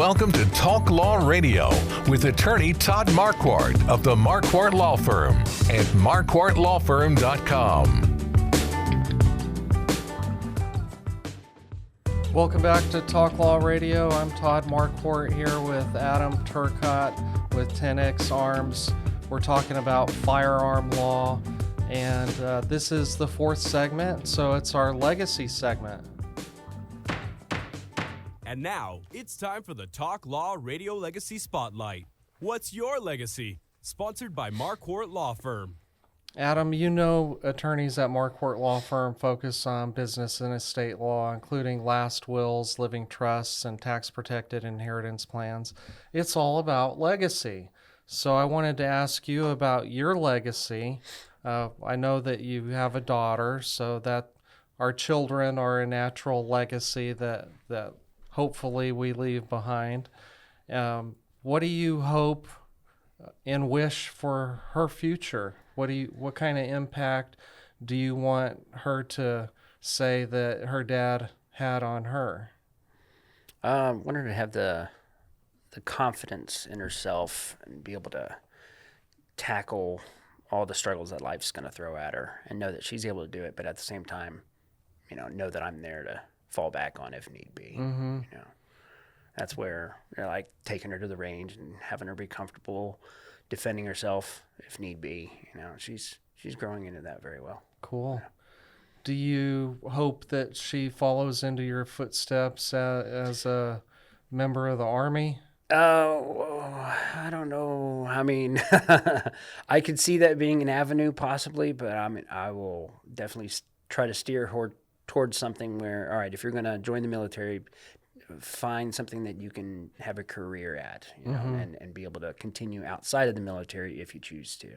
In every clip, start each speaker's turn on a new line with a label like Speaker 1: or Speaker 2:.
Speaker 1: Welcome to Talk Law Radio with attorney Todd Marquardt of the Marquardt Law Firm at marquardtlawfirm.com.
Speaker 2: Welcome back to Talk Law Radio. I'm Todd Marquardt here with Adam Turcotte with 10X Arms. We're talking about firearm law, and this is the fourth segment, so it's our legacy segment.
Speaker 3: And now, it's time for the Talk Law Radio Legacy Spotlight. What's your legacy? Sponsored by Marquardt Law Firm.
Speaker 2: Adam, you know attorneys at Marquardt Law Firm focus on business and estate law, including last wills, living trusts, and tax-protected inheritance plans. It's all about legacy. So I wanted to ask you about your legacy. I know that you have a daughter, so that our children are a natural legacy that hopefully we leave behind. What do you hope and wish for her future? What kind of impact do you want her to say that her dad had on her?
Speaker 4: I want her to have the confidence in herself and be able to tackle all the struggles that life's going to throw at her, and know that she's able to do it, but at the same time, know that I'm there to fall back on if need be.
Speaker 2: Mm-hmm.
Speaker 4: That's where, like taking her to the range and having her be comfortable defending herself if need be. She's growing into that very well.
Speaker 2: Cool.
Speaker 4: Yeah.
Speaker 2: Do you hope that she follows into your footsteps as a member of the Army?
Speaker 4: I don't know. I mean, I could see that being an avenue possibly, but I will definitely try to steer her towards something where, all right, if you're going to join the military, find something that you can have a career at, and be able to continue outside of the military if you choose to.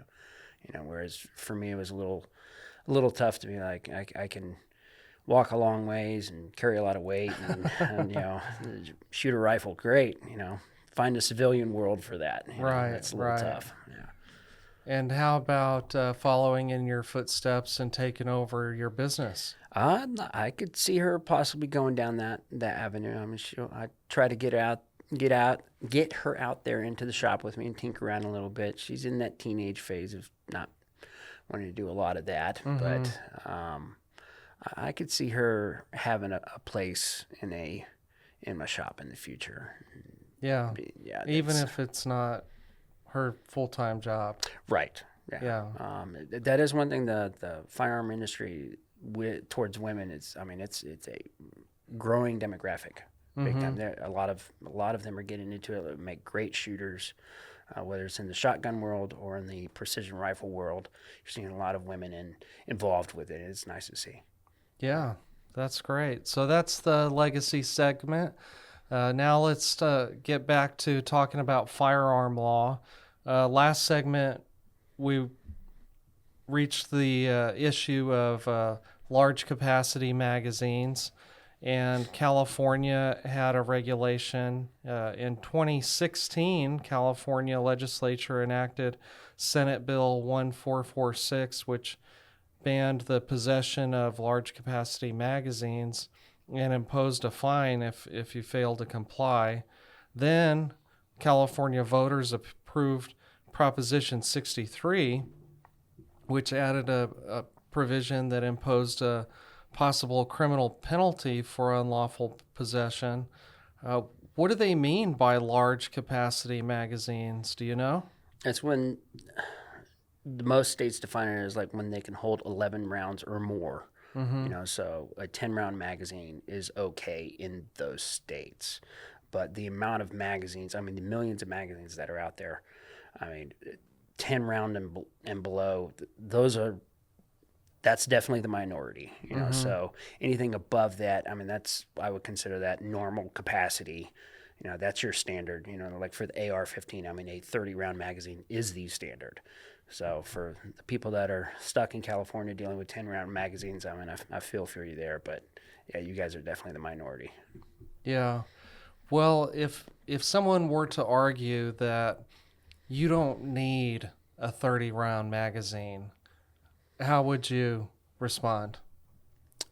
Speaker 4: Whereas for me, it was a little tough to be like, I can walk a long ways and carry a lot of weight and shoot a rifle. Great. Find a civilian world for that.
Speaker 2: Right.
Speaker 4: That's a little tough. Yeah.
Speaker 2: And how about following in your footsteps and taking over your business?
Speaker 4: I could see her possibly going down that avenue. I mean, I try to get her out there into the shop with me and tinker around a little bit. She's in that teenage phase of not wanting to do a lot of that, but I could see her having a place in my shop in the future.
Speaker 2: Yeah. Even if it's not her full-time job.
Speaker 4: Right. Yeah. That is one thing the firearm industry towards women it's a growing demographic. Big time. A lot of them are getting into it. Make great shooters, whether it's in the shotgun world or in the precision rifle world. You're seeing a lot of women involved with it. It's nice to see.
Speaker 2: Yeah, that's great. So that's the legacy segment. Now let's get back to talking about firearm law. Last segment, we reached the issue of large capacity magazines, and California had a regulation. In 2016, California legislature enacted Senate Bill 1446, which banned the possession of large capacity magazines and imposed a fine if you fail to comply. Then California voters approved Proposition 63, which added a provision that imposed a possible criminal penalty for unlawful possession. What do they mean by large capacity magazines? Do you know?
Speaker 4: It's when most states define it as like when they can hold 11 rounds or more. So a 10-round magazine is okay in those states. But the amount of magazines, the millions of magazines that are out there, 10 round and below, that's definitely the minority. So anything above that, I would consider that normal capacity. That's your standard. Like for the AR-15, a 30-round magazine is the standard. So for the people that are stuck in California dealing with 10-round magazines, I feel for you there. But yeah, you guys are definitely the minority.
Speaker 2: Yeah. Well, if someone were to argue that you don't need a 30-round magazine, how would you respond?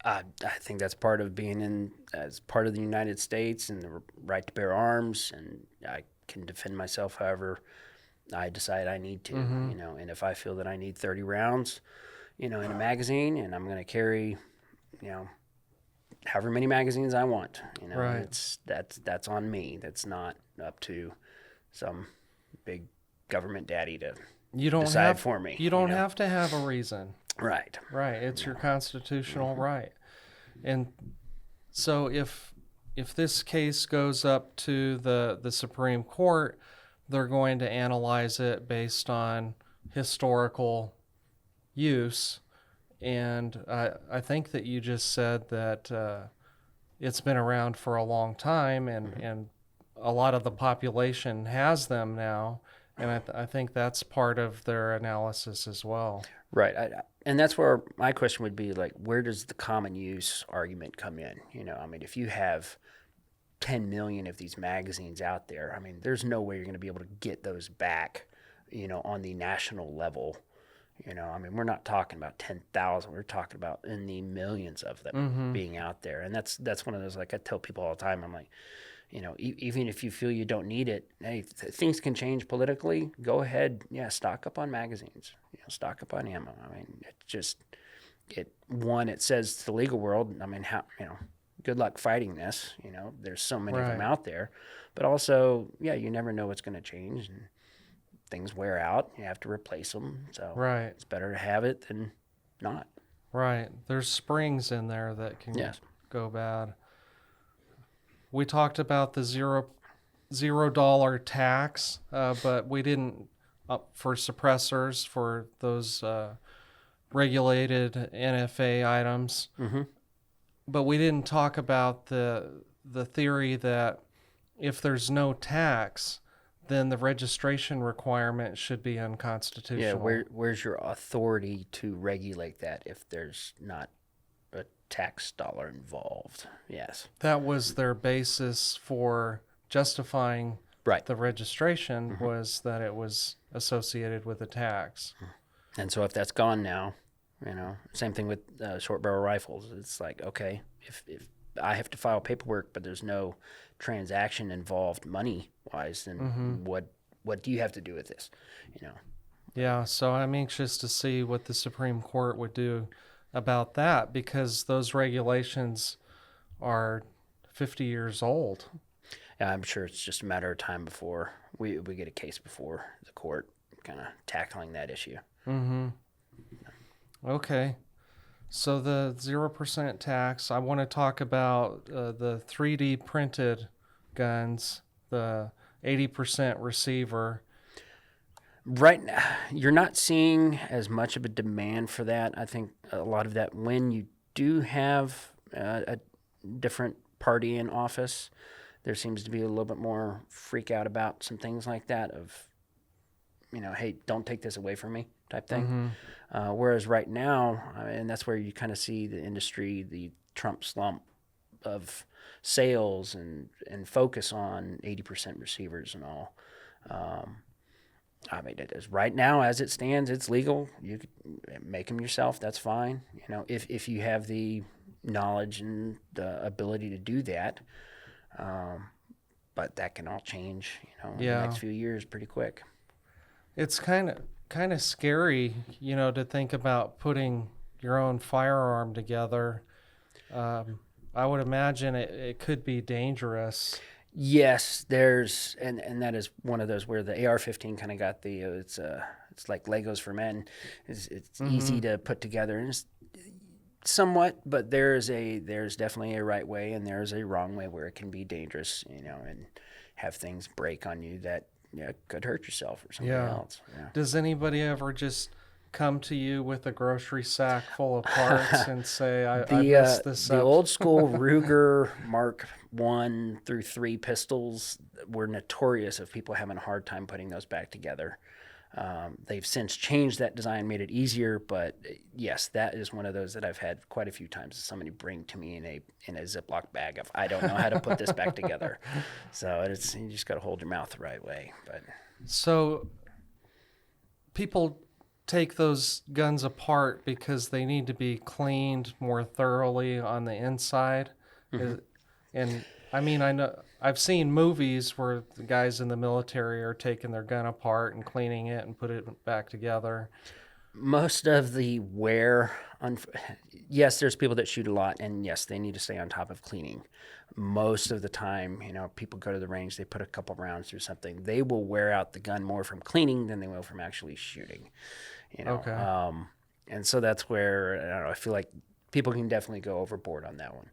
Speaker 4: I think that's part of being as part of the United States and the right to bear arms, and I can defend myself however I decide I need to, and if I feel that I need 30 rounds, in a magazine, and I'm going to carry, however many magazines I want,
Speaker 2: Right.
Speaker 4: that's on me. That's not up to some big government daddy to
Speaker 2: You don't
Speaker 4: decide
Speaker 2: have
Speaker 4: for me.
Speaker 2: You don't have to have a reason.
Speaker 4: Right.
Speaker 2: Right. It's your constitutional right. And so if this case goes up to the Supreme Court, they're going to analyze it based on historical use. And I think that you just said that it's been around for a long time, and a lot of the population has them now. And I think that's part of their analysis as well.
Speaker 4: Right. And that's where my question would be, like, where does the common use argument come in? If you have 10 million of these magazines out there, there's no way you're going to be able to get those back, on the national level. We're not talking about 10,000. We're talking about in the millions of them being out there. And that's one of those, like I tell people all the time, I'm like, even if you feel you don't need it, hey, things can change politically. Go ahead, stock up on magazines, stock up on ammo. It says to the legal world, how, good luck fighting this. There's so many of them
Speaker 2: Right.
Speaker 4: out there, but also, you never know what's going to change, and things wear out. You have to replace them, so
Speaker 2: Right.
Speaker 4: it's better to have it than not.
Speaker 2: Right. There's springs in there that can
Speaker 4: Yes.
Speaker 2: go bad. We talked about the $0 tax, but we didn't for suppressors for those regulated NFA items.
Speaker 4: Mm-hmm.
Speaker 2: But we didn't talk about the theory that if there's no tax, then the registration requirement should be unconstitutional.
Speaker 4: Yeah, where's your authority to regulate that if there's not a tax dollar involved? Yes.
Speaker 2: That was their basis for justifying
Speaker 4: Right.
Speaker 2: the registration, was that it was associated with a tax.
Speaker 4: And so if that's gone now, same thing with short barrel rifles. It's like, okay, if I have to file paperwork, but there's no transaction involved money-wise, then what do you have to do with this?
Speaker 2: Yeah, so I'm anxious to see what the Supreme Court would do about that, because those regulations are 50 years old.
Speaker 4: Yeah, I'm sure it's just a matter of time before we get a case before the court kind of tackling that issue.
Speaker 2: Okay. So the 0% tax, I want to talk about the 3D printed guns, the 80% receiver.
Speaker 4: Right now, you're not seeing as much of a demand for that. I think a lot of that, when you do have a different party in office, there seems to be a little bit more freak out about some things like that of, hey, don't take this away from me type thing. Whereas right now, and that's where you kind of see the industry, the Trump slump of sales and focus on 80% receivers and all. It is right now as it stands. It's legal. You can make them yourself. That's fine. If you have the knowledge and the ability to do that. But that can all change, in the next few years pretty quick.
Speaker 2: It's kind of scary, to think about putting your own firearm together. I would imagine it could be dangerous.
Speaker 4: Yes, there's and that is one of those where the AR-15 kind of got the it's like Legos for men. It's easy to put together, and it's somewhat, but there's definitely a right way and there's a wrong way where it can be dangerous, and have things break on you that could hurt yourself or somebody else. Yeah.
Speaker 2: Does anybody ever just come to you with a grocery sack full of parts and say, I messed this up?
Speaker 4: The old school Ruger Mark 1 through 3 pistols were notorious of people having a hard time putting those back together. They've since changed that design, made it easier, but yes, that is one of those that I've had quite a few times. Somebody bring to me in a Ziploc bag of, I don't know how to put this back together. So you just got to hold your mouth the right way. But
Speaker 2: so people take those guns apart because they need to be cleaned more thoroughly on the inside. And I mean, I know I've seen movies where the guys in the military are taking their gun apart and cleaning it and put it back together.
Speaker 4: Most of the wear, yes, there's people that shoot a lot, and yes, they need to stay on top of cleaning. Most of the time, people go to the range, they put a couple rounds through something. They will wear out the gun more from cleaning than they will from actually shooting.
Speaker 2: Okay.
Speaker 4: And so that's where, I don't know, I feel like people can definitely go overboard on that one.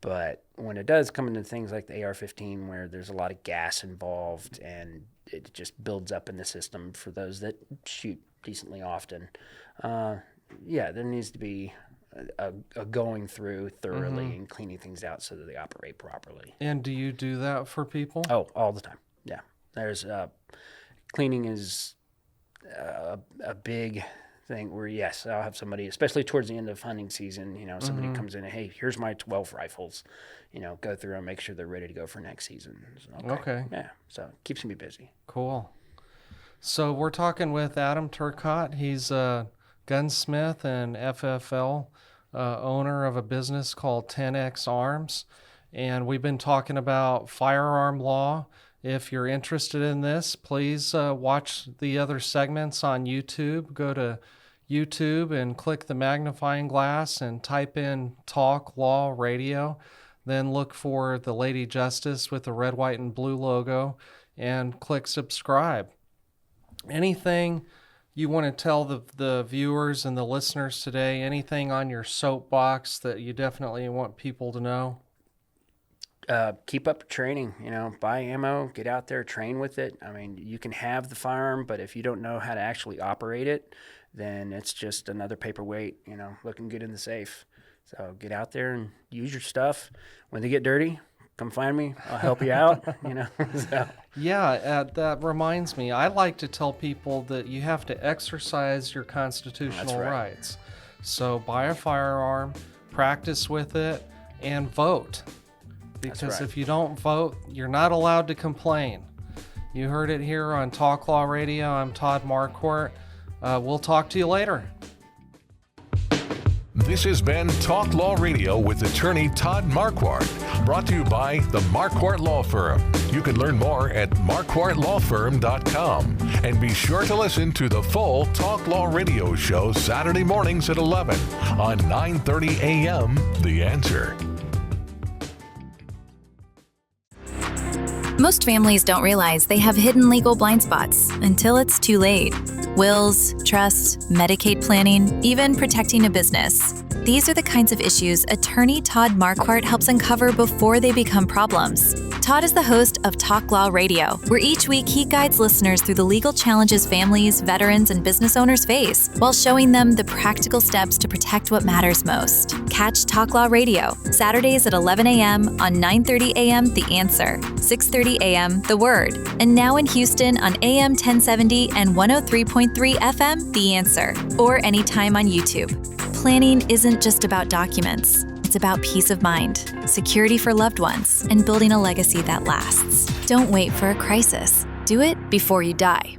Speaker 4: But when it does come into things like the AR-15, where there's a lot of gas involved and it just builds up in the system for those that shoot decently often, there needs to be a going through thoroughly and cleaning things out so that they operate properly.
Speaker 2: And do you do that for people?
Speaker 4: Oh, all the time. Yeah. There's cleaning is a big thing where, yes, I'll have somebody, especially towards the end of hunting season, somebody comes in and, hey, here's my 12 rifles, go through and make sure they're ready to go for next season. So,
Speaker 2: Okay.
Speaker 4: Yeah. So it keeps me busy.
Speaker 2: Cool. So we're talking with Adam Turcotte. He's a gunsmith and FFL owner of a business called 10X Arms. And we've been talking about firearm law. If you're interested in this, please watch the other segments on YouTube. Go to YouTube and click the magnifying glass and type in Talk Law Radio. Then look for the Lady Justice with the red, white, and blue logo and click subscribe. Anything you want to tell the viewers and the listeners today? Anything on your soapbox that you definitely want people to know?
Speaker 4: Keep up training, buy ammo, get out there, train with it. I mean, you can have the firearm, but if you don't know how to actually operate it, then it's just another paperweight, looking good in the safe. So get out there and use your stuff. When they get dirty, come find me. I'll help you out, So.
Speaker 2: Yeah, that reminds me. I like to tell people that you have to exercise your constitutional rights. So buy a firearm, practice with it, and vote. Because if you don't vote, you're not allowed to complain. You heard it here on Talk Law Radio. I'm Todd Marquardt. We'll talk to you later.
Speaker 1: This has been Talk Law Radio with attorney Todd Marquardt, brought to you by the Marquardt Law Firm. You can learn more at marquardtlawfirm.com. And be sure to listen to the full Talk Law Radio show Saturday mornings at 11 on 9:30 a.m. The Answer.
Speaker 5: Most families don't realize they have hidden legal blind spots until it's too late. Wills, trusts, Medicaid planning, even protecting a business. These are the kinds of issues attorney Todd Marquardt helps uncover before they become problems. Todd is the host of Talk Law Radio, where each week he guides listeners through the legal challenges families, veterans, and business owners face, while showing them the practical steps to protect what matters most. Catch Talk Law Radio, Saturdays at 11 a.m. on 9:30 a.m. The Answer, 6:30 a.m. The Word, and now in Houston on AM 1070 and 103.3 FM The Answer, or anytime on YouTube. Planning isn't just about documents. It's about peace of mind, security for loved ones, and building a legacy that lasts. Don't wait for a crisis. Do it before you die.